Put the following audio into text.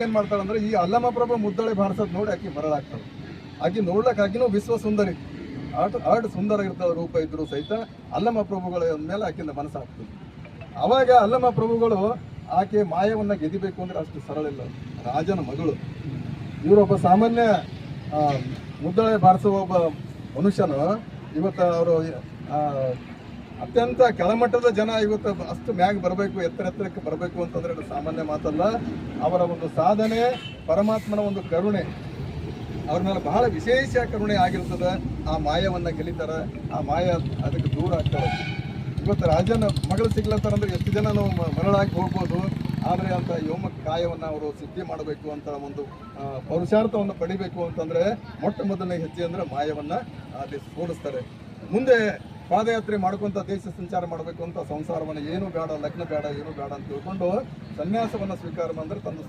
ಏನ್ ಮಾಡ್ತಾಳಂದ್ರೆ ಈ ಅಲ್ಲಮ ಪ್ರಭು ಮುದ್ದಳೆ ಬಾರಿಸೋದು ನೋಡಿ ಆಕಿ ಮರಳಾಗ್ತಾಳೆ. ಆಕಿ ನೋಡ್ಲಕ್ ಆಕಿನೂ ವಿಶ್ವ ಸುಂದರಿ, ಆಟ ಸುಂದರ ಇರ್ತಾಳ, ರೂಪ ಇದ್ರು ಸಹಿತ ಅಲ್ಲಮ ಪ್ರಭುಗಳ ಮೇಲೆ ಆಕಿಂದ ಮನಸ್ಸಾಗ್ತದೆ. ಅವಾಗ ಅಲ್ಲಮ ಪ್ರಭುಗಳು ಆಕೆ ಮಾಯವನ್ನ ಗೆದಿಬೇಕು ಅಂದ್ರೆ ಅಷ್ಟು ಸರಳ ಇಲ್ಲ. ರಾಜನ ಮಗಳು, ಇವರೊಬ್ಬ ಸಾಮಾನ್ಯ ಮುದ್ದಳೆ ಬಾರಿಸುವ ಒಬ್ಬ ಮನುಷ್ಯನು ಇವತ್ತು ಅವರು ಅತ್ಯಂತ ಕೆಳಮಟ್ಟದ ಜನ ಇವತ್ತು ಅಷ್ಟು ಮ್ಯಾಗ್ ಬರಬೇಕು, ಎತ್ತರಕ್ಕೆ ಬರಬೇಕು ಅಂತಂದ್ರೆ ಅದು ಸಾಮಾನ್ಯ ಮಾತಲ್ಲ. ಅವರ ಒಂದು ಸಾಧನೆ, ಪರಮಾತ್ಮನ ಒಂದು ಕರುಣೆ ಅವ್ರ ಮೇಲೆ ಬಹಳ ವಿಶೇಷ ಕರುಣೆ ಆಗಿರ್ತದೆ. ಆ ಮಾಯವನ್ನ ಗೆಲಿತಾರ, ಆ ಮಾಯ ಅದಕ್ಕೆ ದೂರ ಆಗ್ತಾರೆ. ಇವತ್ತು ರಾಜನ ಮಗಳು ಸಿಗ್ಲತ್ತಾರಂದ್ರೆ ಎಷ್ಟು ಜನ ನಾವು ಮರಳಾಗಿ ಹೋಗ್ಬೋದು, ಆದರೆ ಅಂತ ಯೋಮ ಕಾಯವನ್ನ ಅವರು ಸಿದ್ಧಿ ಮಾಡಬೇಕು ಅಂತ ಒಂದು ಪೌರುಷಾರ್ಥವನ್ನು ಪಡಿಬೇಕು ಅಂತಂದ್ರೆ ಮೊಟ್ಟ ಮೊದಲನೇ ಹೆಜ್ಜೆ ಅಂದ್ರೆ ಮಾಯವನ್ನ ಅಲ್ಲಿ ಸೋಲಿಸ್ತಾರೆ. ಮುಂದೆ ಪಾದಯಾತ್ರೆ ಮಾಡ್ಕೊಂತ ದೇಶ ಸಂಚಾರ ಮಾಡಬೇಕು ಅಂತ ಸಂಸಾರವನ್ನು ಏನು ಬೇಡ, ಲಗ್ನ ಬೇಡ, ಏನು ಬೇಡ ಅಂತ ತಿಳ್ಕೊಂಡು ಸನ್ಯಾಸವನ್ನು ಸ್ವೀಕಾರ ಮಾಡಿದ್ರೆ ತಂದು